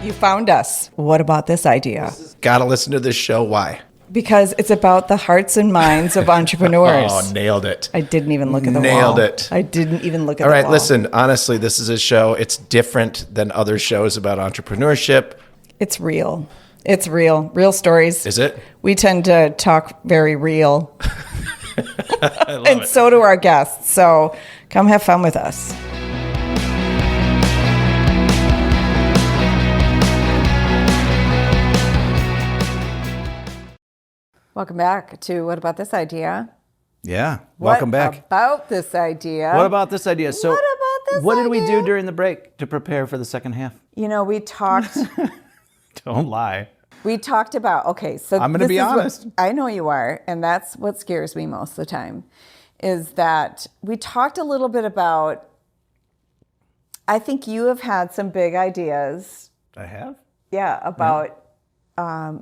You found us. What about this idea? Gotta listen to this show. Why? Because it's about the hearts and minds of entrepreneurs. Oh, nailed it. I didn't even look at the wall. Nailed it. I didn't even look at the All wall. right, listen, honestly, this is a show. It's different than other shows about entrepreneurship. It's real. It's real. Real stories. Is it? We tend to talk very real. I love And it. so do our guests. So come have fun with us. Welcome back to What About This Idea? Yeah, welcome back. What about this idea? What about this idea? So, What about this what did we idea? do during the break to prepare for the second half? You know, we talked Don't lie. about, okay, so I'm gonna this be is what- honest. I know you are, and that's what scares me most of the time, is that we talked a little bit about, I think you have had some big ideas, I have? about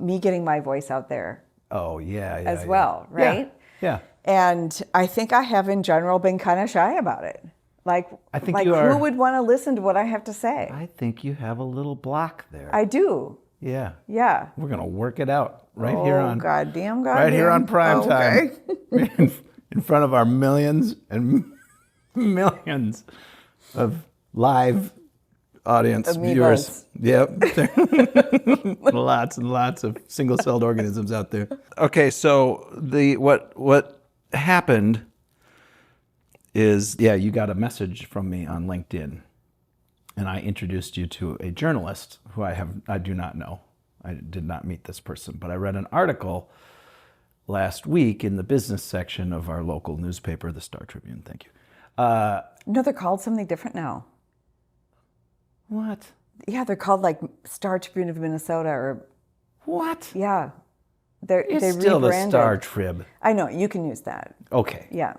me getting my voice out there Oh, yeah. as well, Yeah. right? Yeah. And I think I have in general been kind of shy about it. Like, I think like you are. who would want to listen to what I have to say? I think you have a little block there. I do. Yeah. Yeah. We're going to work it out right here on goddamn. right here on prime time. In front of our millions and millions of live audience Amigos. viewers. Yep. Lots and lots of single-celled organisms out there. Okay, so what happened is, you got a message from me on LinkedIn, and I introduced you to a journalist who I do not know. I did not meet this person, but I read an article last week in the business section of our local newspaper, the Star Tribune. Thank you. No, they're called something different now. What? Yeah, they're called like Star Tribune of Minnesota or, What? yeah. It's they still the rebranded. Star Trib. I know, you can use that. Okay. Yeah.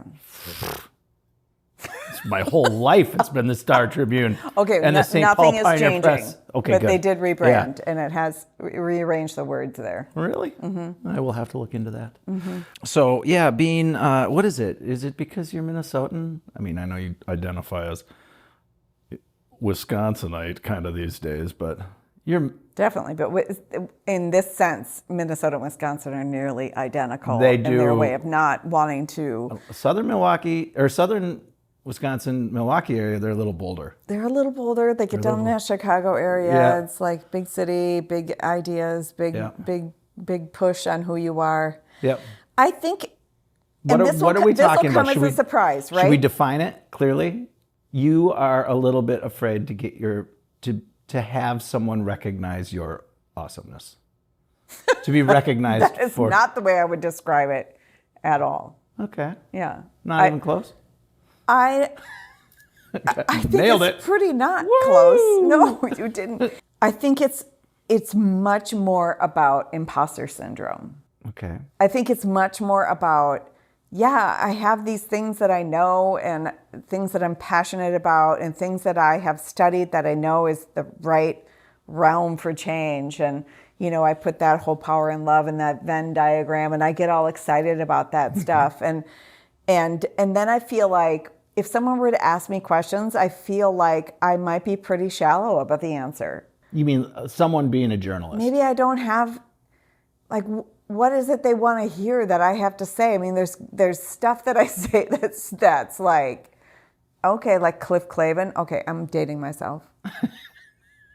My whole life it's been the Star Tribune. Okay, and the St. nothing Paul is Pioneer changing. Press. Okay, but good. they did rebrand, Yeah. and it has rearranged the words there. Really? Mm-hmm. I will have to look into that. Mm-hmm. So, being, what is it? Is it because you're Minnesotan? I mean, I know you identify as Wisconsinite kind of these days, but you're... Definitely, but in this sense, Minnesota and Wisconsin are nearly identical They in their do. way of not wanting to. Southern Milwaukee, or Southern Wisconsin, Milwaukee area, they're a little bolder. They're a little bolder. They get down in that Chicago area. Yeah. It's like big city, big ideas, Yeah. big push on who you are. Yep. I think. What and are, this what will, are we this talking will come about? as a surprise, right? Should we define it clearly? You are a little bit afraid to get to have someone recognize your awesomeness. To be recognized That is for... not the way I would describe it at all. Okay. Yeah. Not even close? I think Nailed it's it. pretty not Woo! close. No, you didn't. I think it's much more about imposter syndrome. Okay. I think it's much more about, I have these things that I know and things that I'm passionate about and things that I have studied that I know is the right realm for change. And, I put that whole power and love in that Venn diagram and I get all excited about that stuff. And then I feel like if someone were to ask me questions, I feel like I might be pretty shallow about the answer. You mean someone being a journalist? Maybe I don't have, like, what is it they want to hear that I have to say? I mean, there's stuff that I say that's like, okay, like Cliff Clavin. Okay, I'm dating myself.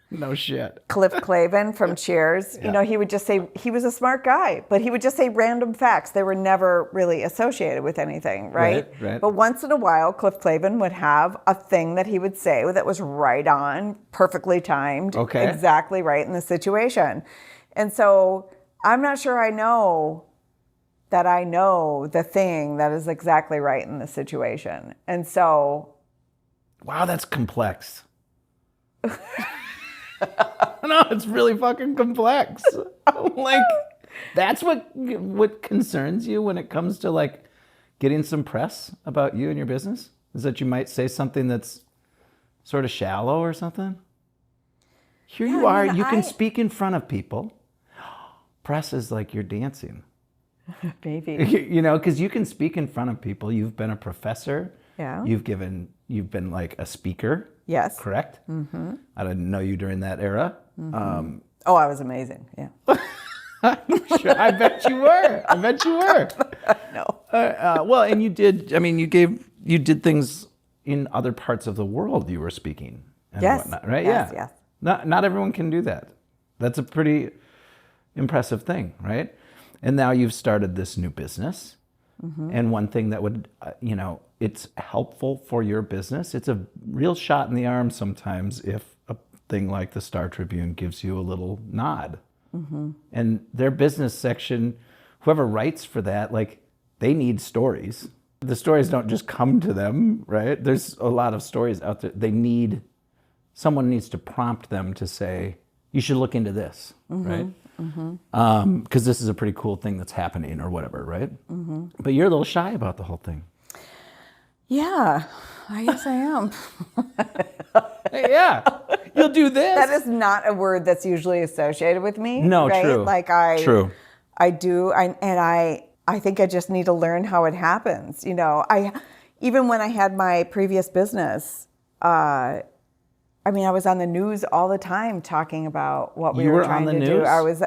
No shit. Cliff Clavin from Cheers. Yeah. He would just say, he was a smart guy, but he would just say random facts. They were never really associated with anything, right? Right. But once in a while, Cliff Clavin would have a thing that he would say that was right on, perfectly timed, Okay. exactly right in the situation. And so I'm not sure I know the thing that is exactly right in the situation. And so... Wow, that's complex. No, it's really fucking complex. Like, that's what concerns you when it comes to like getting some press about you and your business? Is that you might say something that's sort of shallow or something? Here you are, you can speak in front of people. Press is like you're dancing. Maybe. You know, because you can speak in front of people. You've been a professor. Yeah. You've been like a speaker. Yes. Correct? Mm-hmm. I didn't know you during that era. Mm-hmm. I was amazing. Yeah. Sure, I bet you were. No. Well, and you did. I mean, you did things in other parts of the world. You were speaking and Yes. whatnot, right? Yes, Yeah. yes. Not everyone can do that. That's a pretty impressive thing, right? And now you've started this new business. Mm-hmm. And one thing that would, it's helpful for your business. It's a real shot in the arm sometimes if a thing like the Star Tribune gives you a little nod. Mm-hmm. And their business section, whoever writes for that, like, they need stories. The stories don't just come to them, right? There's a lot of stories out there. Someone needs to prompt them to say, you should look into this, mm-hmm. right? Because this is a pretty cool thing that's happening or whatever, right? Mm-hmm. But you're a little shy about the whole thing. Yeah, I guess I am. Yeah, you'll do this. That is not a word that's usually associated with me. No, right? true. Like True. I do, I think I just need to learn how it happens. You know, even when I had my previous business, I was on the news all the time talking about what we were trying to do. I was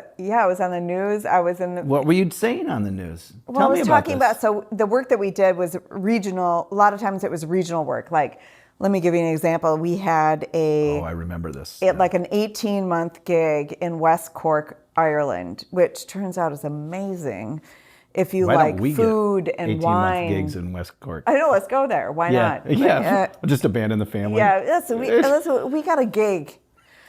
on the news. I was in the. What were you saying on the news? Well, I was talking about, so the work that we did was regional. A lot of times it was regional work. Like, let me give you an example. We had I remember this. Like an 18-month gig in West Cork, Ireland, which turns out is amazing. If you like food and wine. 18-month gigs in West Cork. I know, let's go there. Why not? Yeah, just abandon the family. Yeah, listen, we got a gig.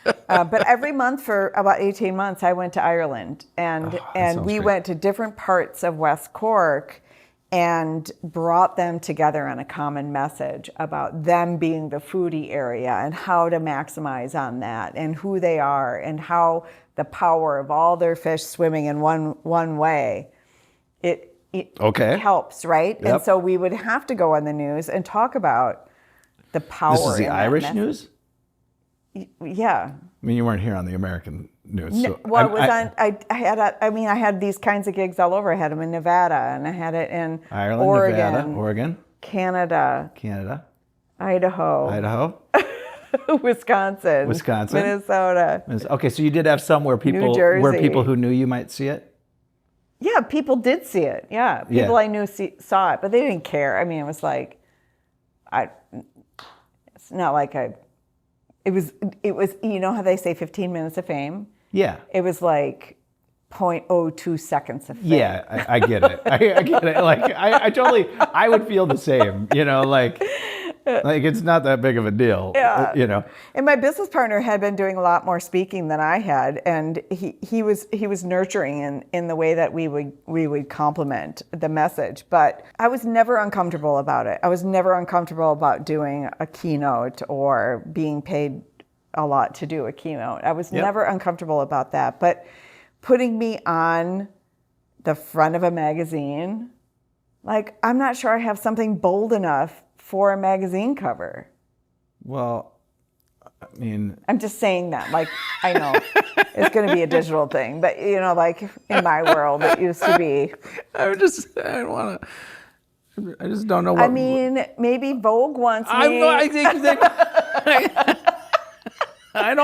But every month for about 18 months, I went to Ireland. And we went to different parts of West Cork and brought them together on a common message about them being the foodie area and how to maximize on that and who they are and how the power of all their fish swimming in one way. It helps, right? Yep. And so we would have to go on the news and talk about the power. This is the Irish news? Yeah. I mean, you weren't here on the American news. No, so well, I had these kinds of gigs all over. I had them in Nevada, and I had it in Ireland, Oregon, Nevada, Oregon, Canada, Idaho, Wisconsin, Minnesota. Okay, so you did have some where people who knew you might see it? Yeah, people did see it. Yeah, people I knew saw it, but they didn't care. I mean, it was like, it's not like it was, you know how they say 15 minutes of fame? Yeah. It was like 0.02 seconds of fame. Yeah, I get it. I get it. Like, I would feel the same, like it's not that big of a deal, And my business partner had been doing a lot more speaking than I had, and he was nurturing in the way that we would complement the message. But I was never uncomfortable about it. I was never uncomfortable about doing a keynote or being paid a lot to do a keynote. I was never uncomfortable about that. But putting me on the front of a magazine, like, I'm not sure I have something bold enough for a magazine cover. Well, I mean, I'm just saying that. Like, I know it's going to be a digital thing, but like in my world, it used to be. I just don't know what. I mean, maybe Vogue wants me. I don't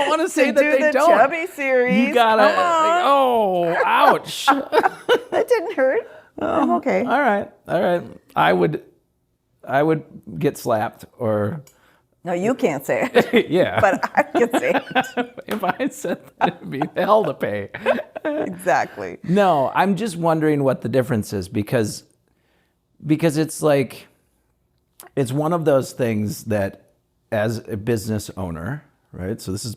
want to say that they the don't. Chubby series. You gotta. Come on. Oh, ouch. That didn't hurt. I'm okay. All right. I would get slapped or. No, you can't say it. Yeah. But I can say it. If I said that, it'd be hell to pay. Exactly. No, I'm just wondering what the difference is because it's like, it's one of those things that as a business owner, right? So this is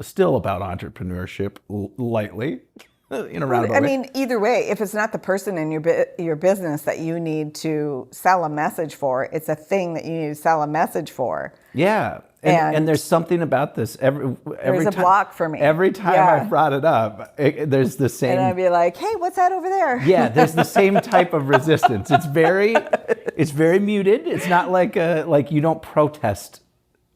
still about entrepreneurship lightly. In a roundabout way. I mean, either way, if it's not the person in your business that you need to sell a message for, it's a thing that you need to sell a message for. Yeah. And there's something about this. There's a block for me. Every time I brought it up, there's the same. And I'd be like, hey, what's that over there? Yeah, there's the same type of resistance. It's very muted. It's not like you don't protest,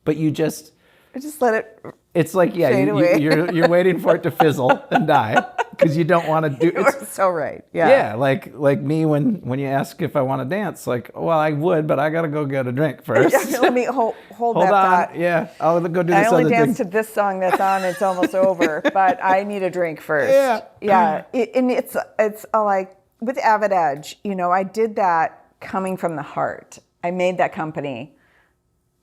but you just, Just let it. It's like, yeah, Fade away. you're waiting for it to fizzle and die because you don't want to do You're it. so right. Yeah. Yeah, like me when you ask if I want to dance, like, well, I would, but I gotta go get a drink first. Yeah, let me hold Hold that on. thought. Yeah, I'll go do I this only other dance thing. to this song that's on. It's almost over, but I need a drink first. Yeah. Yeah. And it's like with Avid Edge, I did that coming from the heart. I made that company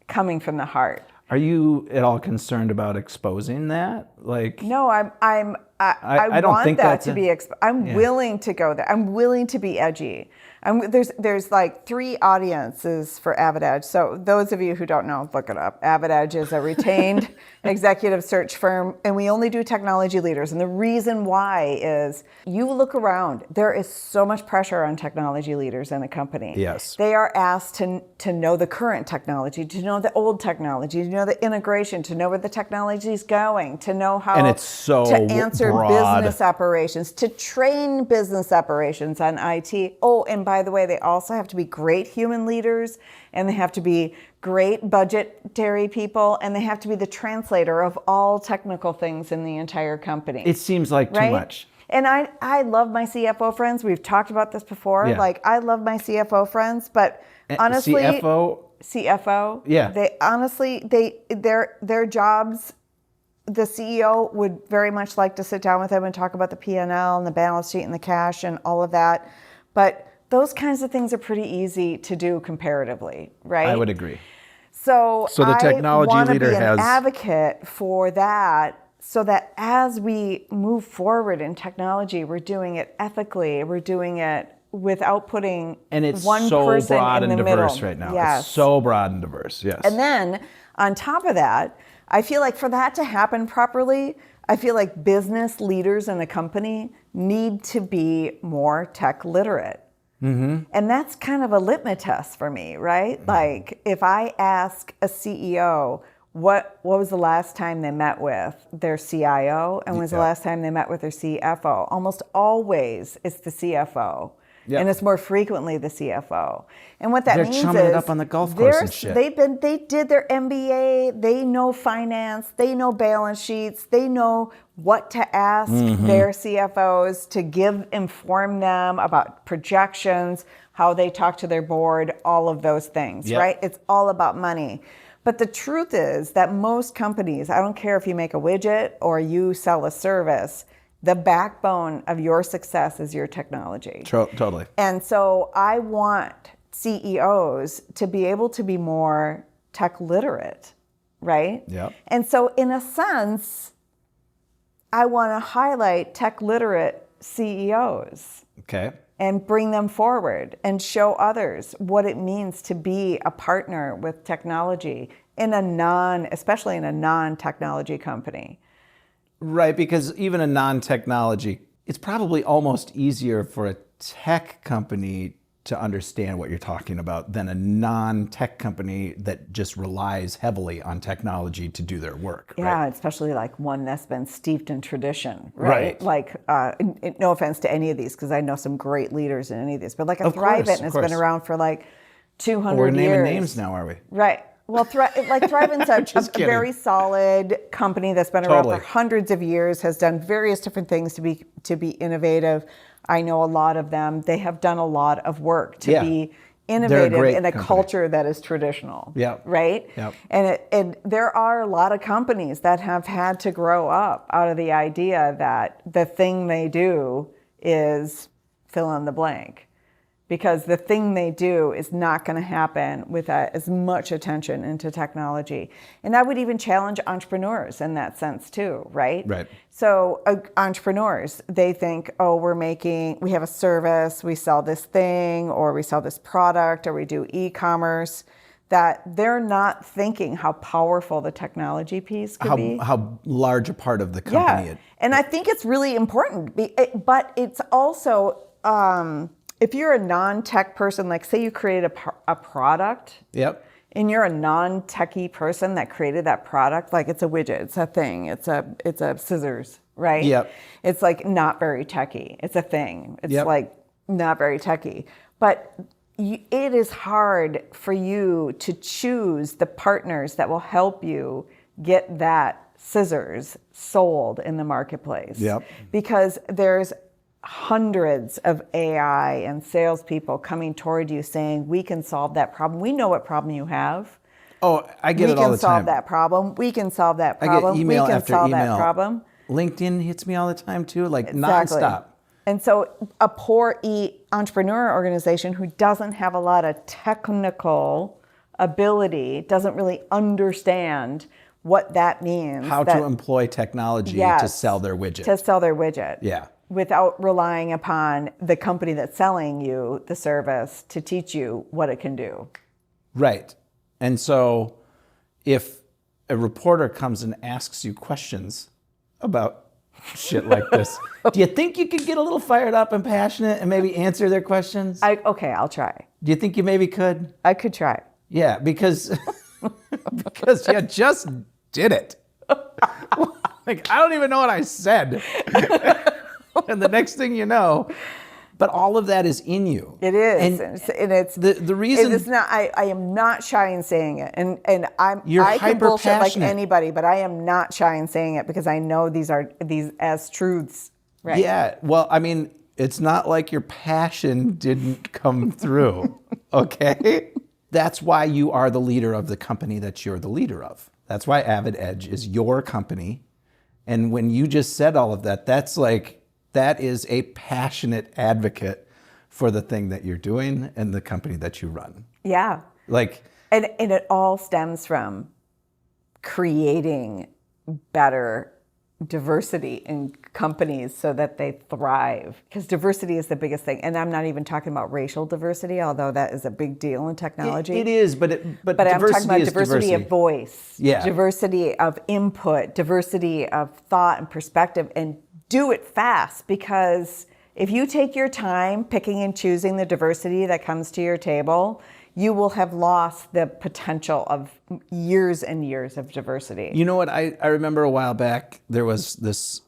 coming from the heart. Are you at all concerned about exposing that? Like, No, I don't want think that that's to be. I'm willing to go there. I'm willing to be edgy. There's like 3 audiences for Avid Edge. So those of you who don't know, look it up. Avid Edge is a retained executive search firm, and we only do technology leaders. And the reason why is you look around, there is so much pressure on technology leaders in a company. Yes. They are asked to know the current technology, to know the old technology, to know the integration, to know where the technology is going, to know how And it's so to answer broad. business operations, to train business operations on IT. Oh, and by the way, they also have to be great human leaders, and they have to be great budgetary people, and they have to be the translator of all technical things in the entire company. it seems like too right? much. And I love my CFO friends. We've talked about this before. Yeah. Like, I love my CFO friends, but honestly, CFO, Yeah. they honestly, their jobs, the CEO would very much like to sit down with them and talk about the P&L and the balance sheet and the cash and all of that. But those kinds of things are pretty easy to do comparatively, right? I would agree. So the technology I want to leader be an has- advocate for that, so that as we move forward in technology, we're doing it ethically. We're doing it without putting And it's one so person broad in and the diverse middle. right now. Yes. It's so broad and diverse. Yes. And then on top of that, I feel like for that to happen properly, I feel like business leaders in a company need to be more tech literate. Mm-hmm. And that's kind of a litmus test for me, right? Mm-hmm. Like, if I ask a CEO, what was the last time they met with their CIO, and was the last time they met with their CFO? Almost always it's the CFO. Yep. And it's more frequently the CFO. And what that means is chumming it up on the golf course and shit. They did their MBA, they know finance, they know balance sheets, they know what to ask their CFOs to inform them about projections, how they talk to their board, all of those things, right? It's all about money. But the truth is that most companies, I don't care if you make a widget or you sell a service, the backbone of your success is your technology. Totally. And so I want CEOs to be able to be more tech literate, right? Yeah. And so in a sense, I want to highlight tech literate CEOs. Okay. And bring them forward and show others what it means to be a partner with technology especially in a non-technology company. Right, because even a non-technology, it's probably almost easier for a tech company to understand what you're talking about than a non-tech company that just relies heavily on technology to do their work. Yeah, right? especially like one that's been steeped in tradition, right? Like, no offense to any of these, because I know some great leaders in any of these, but like a Thrivent has been around for like 200 We're years. naming names now, are we? Right. Well, Thrivent's a very solid company that's been around for hundreds of years, has done various different things to be innovative. I know a lot of them. They have done a lot of work to be innovative in a culture that is traditional. Yeah. Right? Yep. And there are a lot of companies that have had to grow up out of the idea that the thing they do is fill in the blank. Because the thing they do is not going to happen with as much attention into technology. And I would even challenge entrepreneurs in that sense too, right? Right. So entrepreneurs, they think, oh, we have a service, we sell this thing, or we sell this product, or we do e-commerce, that they're not thinking how powerful the technology piece could be. How large a part of the company it. And I think it's really important, but it's also... if you're a non-tech person, like say you create a product, and you're a non-techie person that created that product, like it's a widget, it's a thing, it's a scissors, right? Yep. It's like not very techie. It's a thing. It's like not very techie. But it is hard for you to choose the partners that will help you get that scissors sold in the marketplace. Yep. Because there's hundreds of AI and salespeople coming toward you saying, we can solve that problem. We know what problem you have. Oh, I get it all the We can solve time. that problem. We can solve that I problem. get email we can after solve email. that problem. LinkedIn hits me all the time too, like Exactly. nonstop. And so a poor entrepreneur organization who doesn't have a lot of technical ability, doesn't really understand what that means. How to employ technology to sell their widget. To sell their widget. Yeah. Without relying upon the company that's selling you the service to teach you what it can do. Right. And so if a reporter comes and asks you questions about shit like this, do you think you could get a little fired up and passionate and maybe answer their questions? Okay, I'll try. Do you think you maybe could? I could try. Yeah, because because you just did it. Like, I don't even know what I said. And the next thing you know, but all of that is in you. It is, and it's the reason it's not. I am not shy in saying it, and You're I can bullshit like hyper-passionate. anybody, but I am not shy in saying it because I know these as truths. Right? Yeah, well, I mean, it's not like your passion didn't come through, okay? That's why you are the leader of the company that you're the leader of. That's why Avid Edge is your company. And when you just said all of that, that is a passionate advocate for the thing that you're doing and the company that you run. Yeah. And it all stems from creating better diversity in companies so that they thrive. Because diversity is the biggest thing. And I'm not even talking about racial diversity, although that is a big deal in technology. It is, but I'm diversity talking about is diversity of voice, Yeah. diversity of input, diversity of thought and perspective, and do it fast. Because if you take your time picking and choosing the diversity that comes to your table, you will have lost the potential of years and years of diversity. You know what? I remember a while back, there was this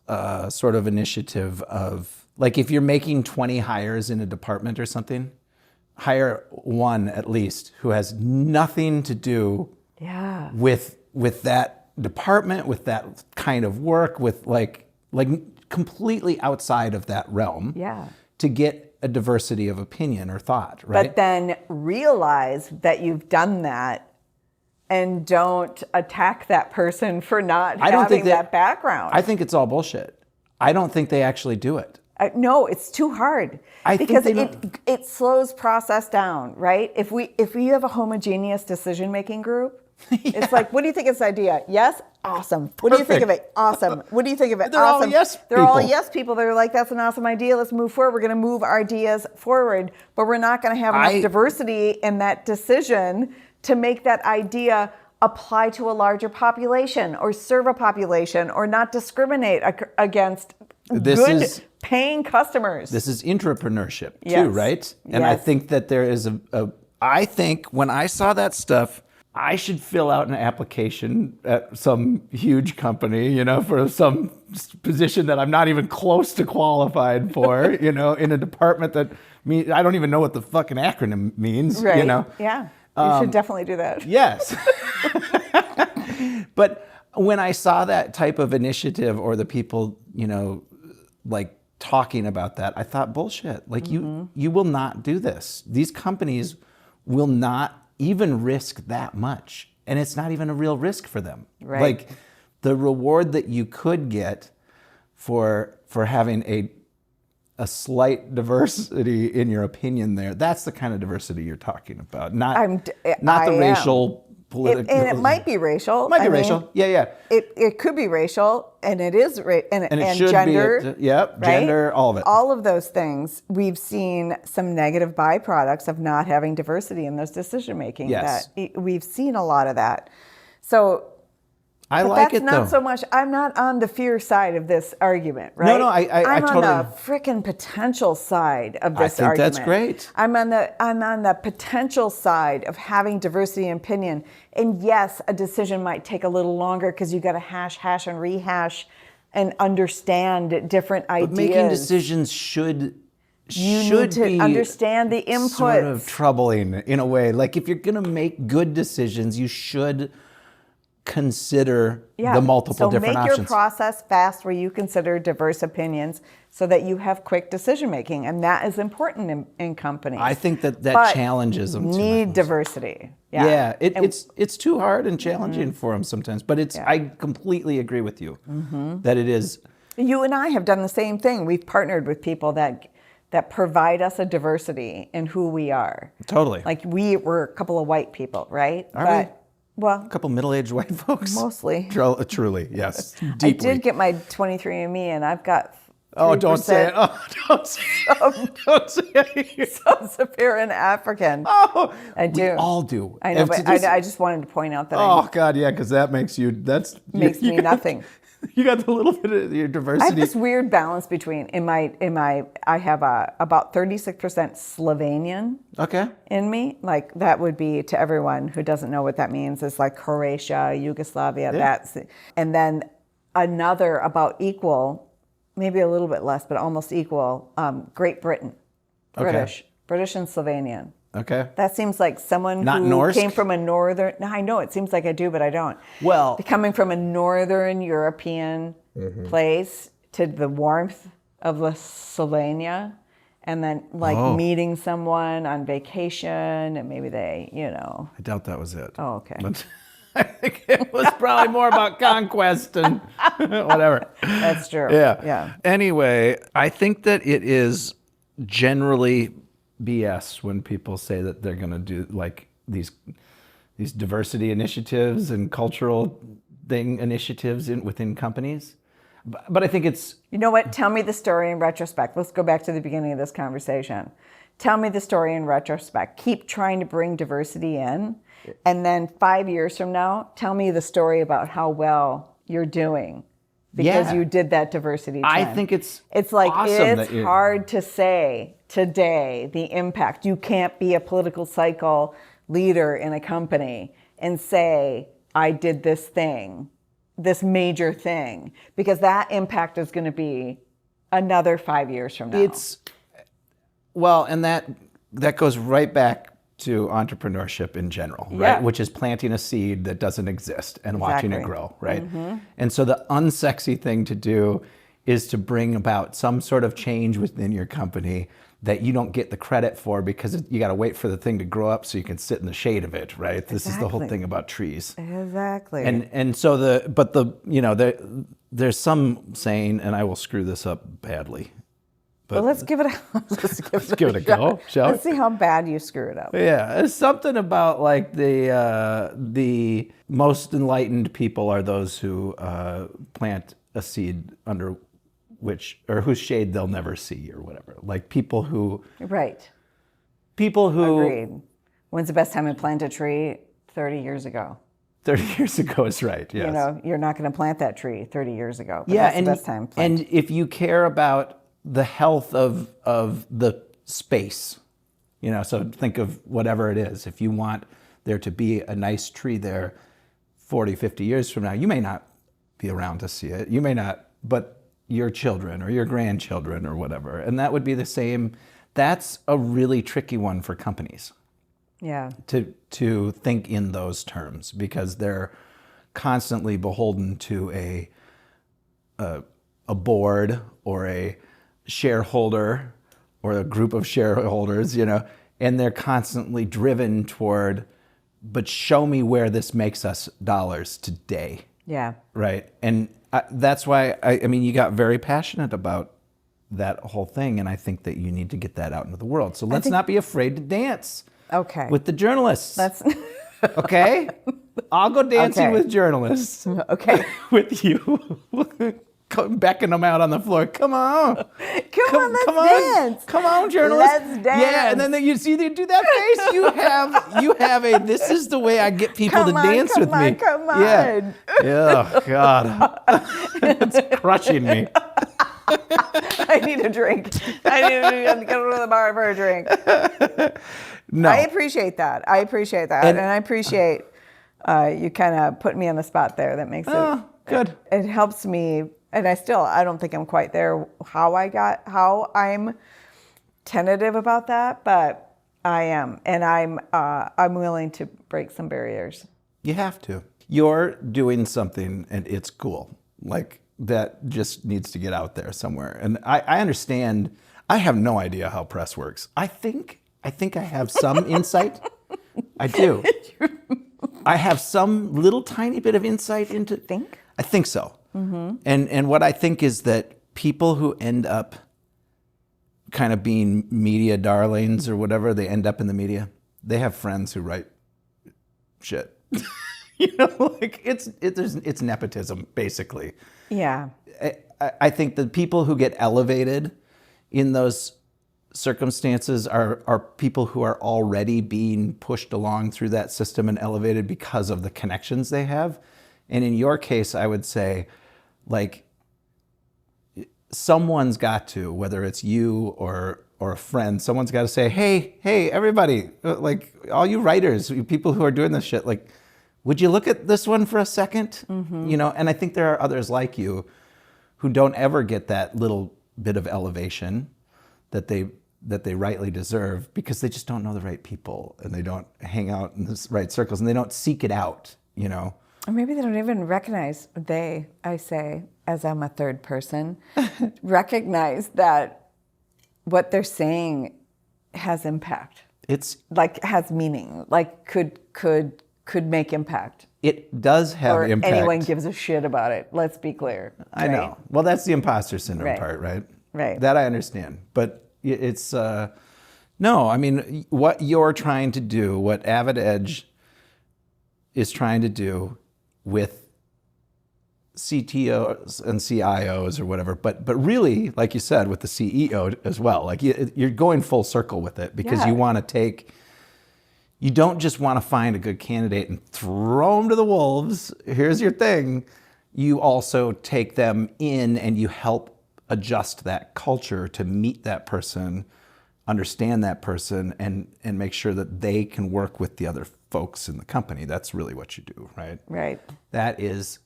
sort of initiative of, like, if you're making 20 hires in a department or something, hire one at least who has nothing to do with that department, with that kind of work, with like completely outside of that realm. Yeah. To get a diversity of opinion or thought, right? But then realize that you've done that and don't attack that person for not having that background. I think it's all bullshit. I don't think they actually do it. No, it's too hard because it slows process down, right? If we have a homogeneous decision-making group, it's like, what do you think of this idea? Yes? Awesome. What do you think of it? Awesome. What do you think of it? They're all Awesome. yes They're all people. yes people. They're like, that's an awesome idea. Let's move forward. We're going to move our ideas forward, but we're not going to have enough diversity in that decision to make that idea apply to a larger population or serve a population or not discriminate against paying customers. This is intrapreneurship too, Yes. right? And I think that there is I think when I saw that stuff, I should fill out an application at some huge company, for some position that I'm not even close to qualified for, in a department that I don't even know what the fucking acronym means, Right. Yeah. You should definitely do that. Yes. But when I saw that type of initiative or the people, like talking about that, I thought, bullshit. Like you will not do this. These companies will not even risk that much. And it's not even a real risk for them. Right. Like the reward that you could get for having a slight diversity in your opinion there, that's the kind of diversity you're talking about. Not the racial, political. And it might be racial. It might be racial. Yeah. It could be racial, and it is and it should gender. be. Yep, right? gender, all of it. All of those things. We've seen some negative byproducts of not having diversity in those decision making. Yes. We've seen a lot of that. So. I But like that's it not though. so much. I'm not on the fear side of this argument, right? No, I I'm totally. on the freaking potential side of this argument. I think that's great. I'm on the potential side of having diversity in opinion. And yes, a decision might take a little longer because you got to hash and rehash and understand different ideas. But making decisions should need to be understand the inputs. Sort of troubling in a way. Like if you're going to make good decisions, you should consider the multiple different options. So make options. your process fast where you consider diverse opinions so that you have quick decision making. And that is important in companies. I think that But challenges them. Need diversity. It's too hard and challenging for them sometimes. But I completely agree with you that it is. You and I have done the same thing. We've partnered with people that provide us a diversity in who we are. Totally. Like we're a couple of white people, right? Are we? Well, A couple middle-aged white folks? mostly. Truly, yes. Deeply. I did get my 23andMe, and I've got 3% Oh, don't say it. Oh, don't say it. Don't say it. Sub-Saharan African. Oh, I do. We all do. I know, but I just wanted to point out that God, yeah, because that makes you, makes me nothing. You got the little bit of your diversity. I have this weird balance between I have about 36% Slovenian in me. Like that would be, to everyone who doesn't know what that means, it's like Croatia, Yugoslavia, and then another about equal, maybe a little bit less, but almost equal, Great Britain, British and Slovenian. Okay. That seems like someone Not who Norse? came from a northern. No, I know it seems like I do, but I don't. Well, Coming from a northern European place to the warmth of Slovenia, and then meeting someone on vacation, and maybe they, I doubt that was it. Oh, okay. But I think it was probably more about conquest and whatever. That's true. Yeah. Anyway, I think that it is generally BS when people say that they're going to do like these diversity initiatives and cultural initiatives within companies. But I think it's... You know what? Tell me the story in retrospect. Let's go back to the beginning of this conversation. Tell me the story in retrospect. Keep trying to bring diversity in. And then 5 years from now, tell me the story about how well you're doing because you did that diversity trend. I think it's like, awesome it's hard to say today the impact. You can't be a political cycle leader in a company and say, I did this thing, this major thing, because that impact is going to be another 5 years from now. And that goes right back to entrepreneurship in general, right? Which is planting a seed that doesn't exist and watching it grow, right? And so the unsexy thing to do is to bring about some sort of change within your company that you don't get the credit for because you got to wait for the thing to grow up so you can sit in the shade of it, right? This is the whole thing about trees. Exactly. And so there's some saying, and I will screw this up badly. But let's give it a go, shall we? Let's see how bad you screw it up. Yeah, it's something about like the most enlightened people are those who plant a seed under whose shade they'll never see or whatever. Like people who Agreed. When's the best time to plant a tree? 30 years ago. 30 years ago is right. Yes. You're not going to plant that tree 30 years ago. But Yeah, that's the best time to plant. And if you care about the health of the space, so think of whatever it is. If you want there to be a nice tree there 40, 50 years from now, you may not be around to see it. You may not, but your children or your grandchildren or whatever. And that would be the same. That's a really tricky one for companies. Yeah. To think in those terms because they're constantly beholden to a board or a shareholder or a group of shareholders, and they're constantly driven toward, but show me where this makes us dollars today. Yeah. Right. And that's why, you got very passionate about that whole thing. And I think that you need to get that out into the world. So let's not be afraid to dance. Okay. With the journalists. That's okay. I'll go dancing with journalists. Okay. With you. Becking them out on the floor. Come on. Come on, let's dance. Come on, journalists. Let's dance. Yeah, and then you see they do that face. You have a, this is the way I get people to dance with me. Come on. Yeah. Oh, God. It's crushing me. I need a drink. I need to go to the bar for a drink. No. I appreciate that. And I appreciate you kind of put me on the spot there. That makes it good. It helps me. And I don't think I'm quite there how I'm tentative about that, but I am. And I'm willing to break some barriers. You have to. you're doing something and it's cool. Like that just needs to get out there somewhere. And I understand. I have no idea how press works. I think I have some insight. I do. I have some little tiny bit of insight into. Think? I think so. And what I think is that people who end up kind of being media darlings or whatever, they end up in the media, they have friends who write shit. Like it's nepotism, basically. Yeah. I think the people who get elevated in those circumstances are people who are already being pushed along through that system and elevated because of the connections they have. And in your case, I would say, like, someone's got to, whether it's you or a friend, someone's got to say, hey, everybody, like all you writers, you people who are doing this shit, like, would you look at this one for a second? And I think there are others like you who don't ever get that little bit of elevation that they rightly deserve because they just don't know the right people and they don't hang out in the right circles and they don't seek it out, Or maybe they don't even recognize, I say, as I'm a third person, recognize that what they're saying has impact. It's like has meaning, like could make impact. It does have or impact. Anyone gives a shit about it. Let's be clear. I know. Well, that's the imposter syndrome part, right? Right. That I understand. But it's, no, I mean, what you're trying to do, what Avid Edge is trying to do with CTOs and CIOs or whatever, but really, like you said, with the CEO as well, like you're going full circle with it because you want to take, you don't just want to find a good candidate and throw them to the wolves. Here's your thing. You also take them in and you help adjust that culture to meet that person, understand that person, and make sure that they can work with the other folks in the company. That's really what you do, right? Right. That is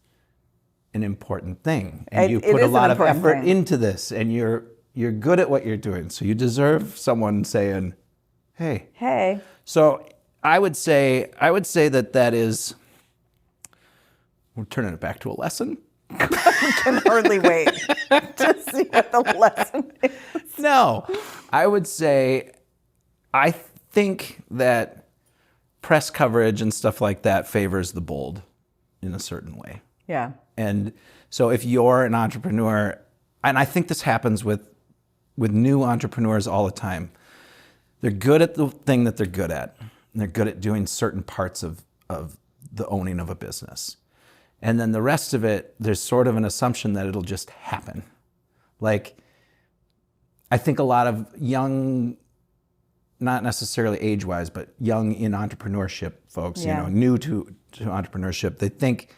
an important thing. And you It put a is lot an of important effort thing. into this and you're good at what you're doing. So you deserve someone saying, hey. So I would say that is, we're turning it back to a lesson. I can hardly wait to see what the lesson is. No, I would say, I think that press coverage and stuff like that favors the bold in a certain way. Yeah. And so if you're an entrepreneur, and I think this happens with new entrepreneurs all the time, they're good at the thing that they're good at. And they're good at doing certain parts of the owning of a business. And then the rest of it, there's sort of an assumption that it'll just happen. Like, I think a lot of young, not necessarily age-wise, but young in entrepreneurship folks, new to entrepreneurship, they think,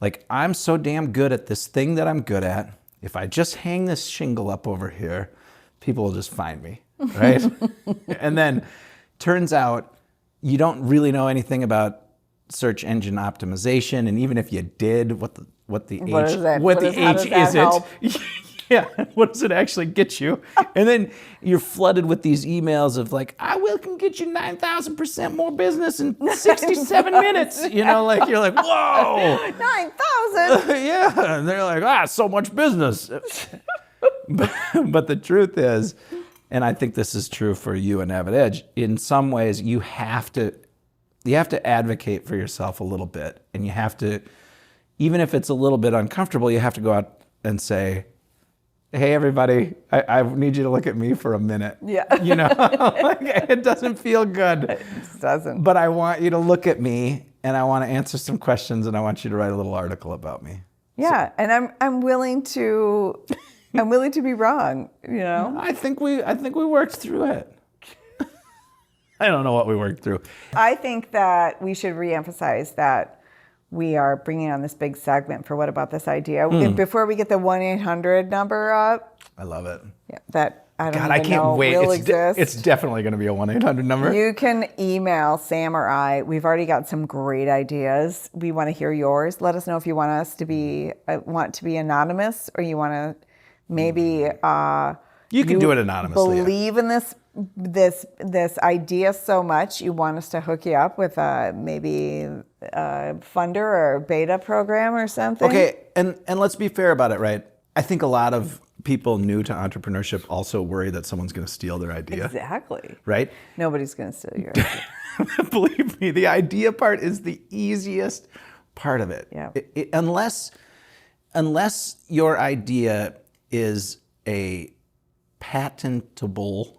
like, I'm so damn good at this thing that I'm good at. If I just hang this shingle up over here, people will just find me, right? And then turns out you don't really know anything about search engine optimization, and even if you did, what the H is it? Yeah, what does it actually get you? And then you're flooded with these emails of like, I can get you 9,000% more business in 67 minutes. Like you're like, whoa, 9,000. Yeah, and they're like, so much business. But the truth is, and I think this is true for you and Avid Edge, in some ways you have to advocate for yourself a little bit, and you have to, even if it's a little bit uncomfortable, you have to go out and say, hey, everybody, I need you to look at me for a minute. Yeah. Like, it doesn't feel good. It doesn't. But I want you to look at me, and I want to answer some questions, and I want you to write a little article about me. Yeah, and I'm willing to be wrong, I think we worked through it. I don't know what we worked through. I think that we should reemphasize that we are bringing on this big segment for What About This Idea. Before we get the 1-800 number up. I love it. Yeah, that I don't God, even I can't know wait. will It's exist. it's definitely going to be a 1-800 number. You can email Sam or I. We've already got some great ideas. We want to hear yours. Let us know if you want us to be anonymous, or you want to maybe you can do it anonymously. Believe in this this idea so much, you want us to hook you up with maybe a funder or a beta program or something. Okay, and let's be fair about it, right? I think a lot of people new to entrepreneurship also worry that someone's going to steal their idea. Exactly. Right? Nobody's going to steal your idea. Believe me, the idea part is the easiest part of it. Yeah. Unless your idea is a patentable,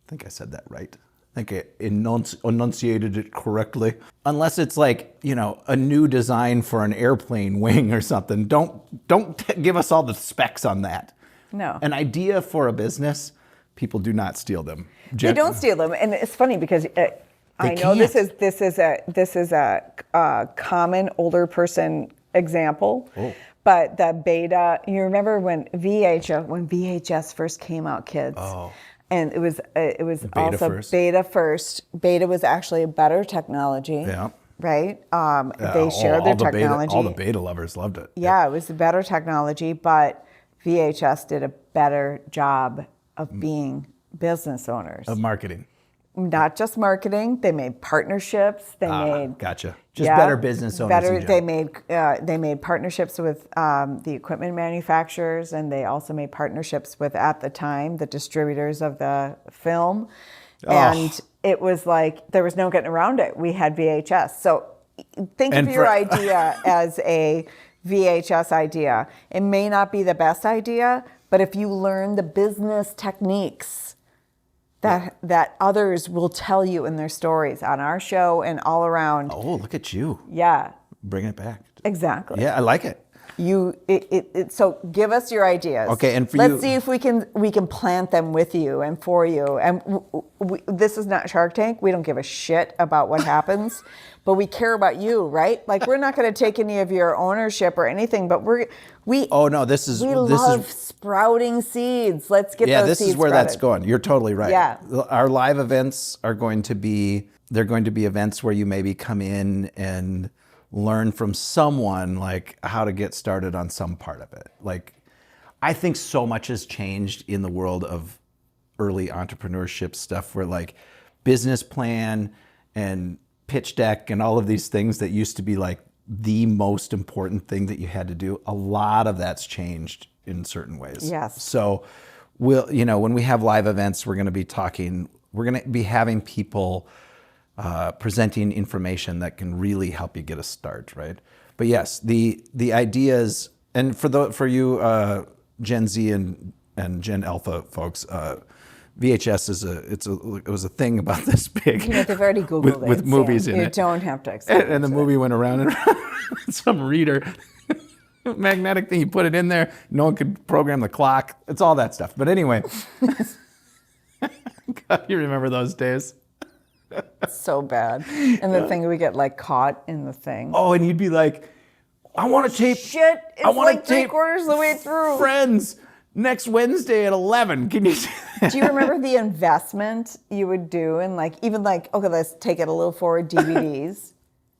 I think I said that right. I think I enunciated it correctly. Unless it's like, a new design for an airplane wing or something. Don't give us all the specs on that. No. An idea for a business, people do not steal them. They don't steal them, and it's funny because I know can't. this is a common older person example. Oh. But the beta, you remember when VHS first came out, kids. Oh. And it was Beta also first. beta first. Beta was actually a better technology. Yeah. Right? They shared their technology. All the beta lovers loved it. Yeah, it was a better technology, but VHS did a better job of being business owners. Of marketing. Not just marketing. They made partnerships. They made Gotcha. Just better business owners. better. in general. They made partnerships with the equipment manufacturers, and they also made partnerships with, at the time, the distributors of the film. And it was like there was no getting around it. We had VHS. So think of your idea as a VHS idea. It may not be the best idea, but if you learn the business techniques that others will tell you in their stories on our show and all around. Oh, look at you. Yeah. Bringing it back. Exactly. Yeah, I like it. So give us your ideas. Okay, and for let's see if we can plant them with you and for you. And this is not Shark Tank. We don't give a shit about what happens, but we care about you, right? Like we're not going to take any of your ownership or anything, but we love sprouting seeds. Let's get those seeds. Yeah, this is where sprouted. that's going. You're totally right. Yeah. Our live events are going to be events where you maybe come in and learn from someone like how to get started on some part of it. Like, I think so much has changed in the world of early entrepreneurship stuff where like business plan and pitch deck and all of these things that used to be like the most important thing that you had to do. A lot of that's changed in certain ways. Yes. So when we have live events, we're going to be having people presenting information that can really help you get a start, right? But yes, the ideas, and for you Gen Z and Gen Alpha folks, VHS it was a thing about this big. They've already Googled it. With movies in it. You don't have to explain And the movie went around and some reader, magnetic thing, you put it in there, no one could program the clock. It's all that stuff. But anyway, God, you remember those days. So bad. And the thing we get like caught in the thing. Oh, and you'd be like, I want to tape. Shit, it's I want like to tape 3/4 of the way through. Friends next Wednesday at 11. Can you? Do you remember the investment you would do in okay, let's take it a little forward, DVDs.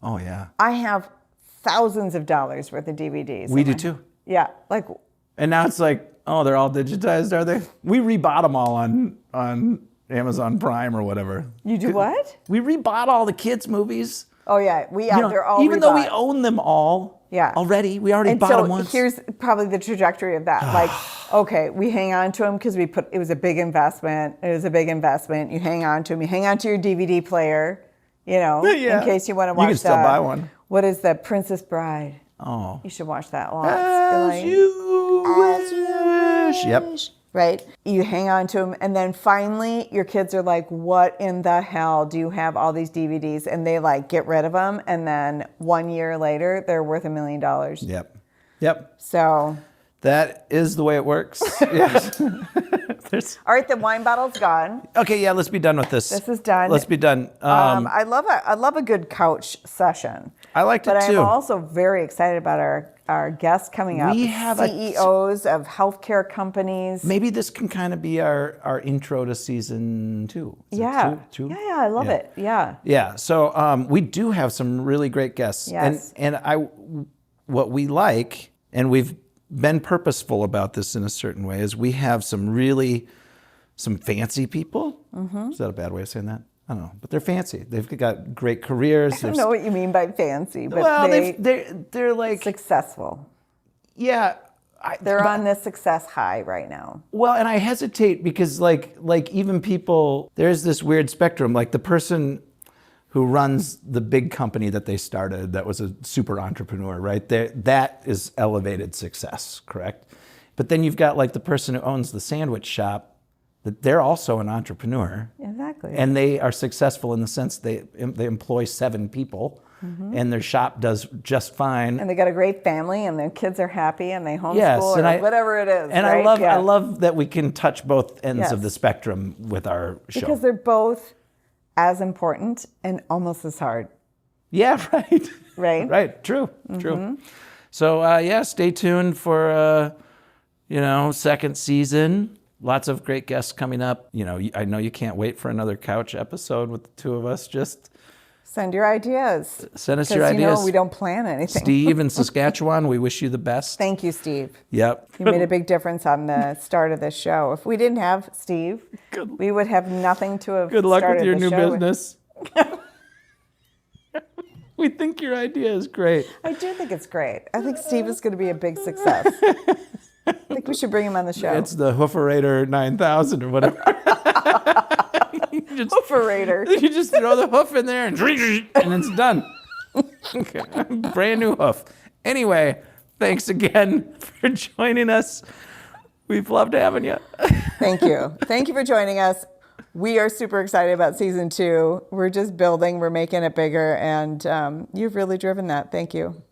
Oh yeah. I have thousands of dollars worth of DVDs. We do too. Yeah, And now it's like, oh, they're all digitized, are they? We rebought them all on Amazon Prime or whatever. You do what? We rebought all the kids' movies. Oh yeah, they're all even though we rebought. own them all. Yeah. Already, we already bought them once. Here's probably the trajectory of that. Like, okay, we hang on to them because it was a big investment. It was a big investment. You hang on to them. You hang on to your DVD player, Yeah. in case you want to watch. You can still buy one. What is the Princess Bride? Oh. You should watch that lots. As you wish. Yep. Right? You hang on to them, and then finally your kids are like, what in the hell do you have all these DVDs? And they get rid of them, and then 1 year later, they're worth $1 million. Yep. So. That is the way it works. Yes. All right, the wine bottle's gone. Okay, yeah, let's be done with this. This is done. Let's be done. I love a good couch session. I liked it but too. I'm also very excited about our guests coming up. We have CEOs of healthcare companies. Maybe this can kind of be our intro to season 2. Yeah. Two? Yeah, I love it. Yeah. Yeah. So we do have some really great guests. Yes. And what we like, and we've been purposeful about this in a certain way, is we have some fancy people Is that a bad way of saying that? I don't know, but they're fancy. They've got great careers. I don't know what you mean by fancy, but Well, they're like successful. Yeah, They're on this success high right now. well, and I hesitate because like even people, there's this weird spectrum. Like the person who runs the big company that they started, that was a super entrepreneur, right? That is elevated success, correct? But then you've got like the person who owns the sandwich shop, that they're also an entrepreneur. Exactly. And they are successful in the sense they employ 7 people, and their shop does just fine. And they got a great family, and their kids are happy, and they homeschool, Yes, and or whatever it is. And right? I love that we can touch both ends of Yes. the spectrum with our show. Because they're both as important and almost as hard. Yeah, right. Right? Right. True. So stay tuned for second season. Lots of great guests coming up. I know you can't wait for another couch episode with the two of us. Just send your ideas. Send us your ideas. We don't plan anything. Steve in Saskatchewan, we wish you the best. Thank you, Steve. Yep. You made a big difference on the start of this show. If we didn't have Steve, we would have nothing to have Good luck with started your the new show with. business. We think your idea is great. I do think it's great. I think Steve is going to be a big success. I think we should bring him on the show. It's the Hooferator 9000 or whatever. Hooferator. You just throw the hoof in there and it's done. Okay. Brand new hoof. Anyway, thanks again for joining us. We've loved having you. Thank you. Thank you for joining us. We are super excited about season 2. We're just building. We're making it bigger. And you've really driven that. Thank you.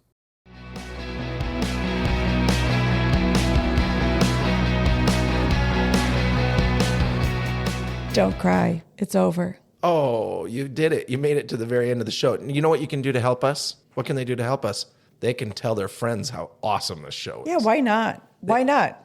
Don't cry. It's over. Oh, you did it. You made it to the very end of the show. You know what you can do to help us? What can they do to help us? They can tell their friends how awesome this show is. Yeah, why not? Why not?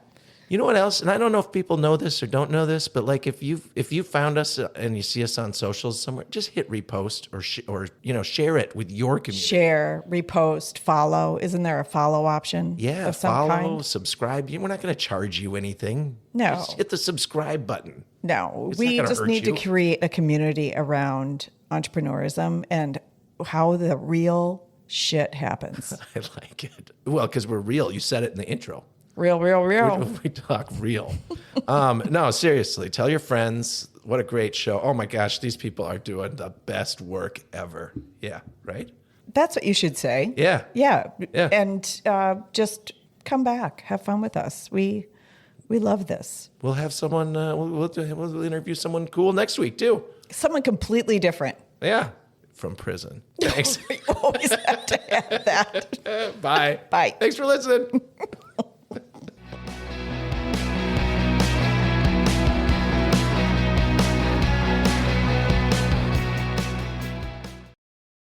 You know what else? And I don't know if people know this or don't know this, but like if you found us and you see us on socials somewhere, just hit repost or share it with your community. Share, repost, follow. Isn't there a follow option? Yeah, of some follow, kind? subscribe. We're not going to charge you anything. No. Just hit the subscribe button. No, It's we not gonna just hurt need you. to create a community around entrepreneurism and how the real shit happens. I like it. Well, because we're real. You said it in the intro. Real. We talk real. No, seriously, tell your friends. What a great show. Oh my gosh, these people are doing the best work ever. Yeah, right? That's what you should say. Yeah. Yeah. Yeah. And just come back. Have fun with us. We love this. We'll have someone, we'll interview someone cool next week too. Someone completely different. Yeah, from prison. Thanks. We always have to have that. Bye. Bye. Thanks for listening.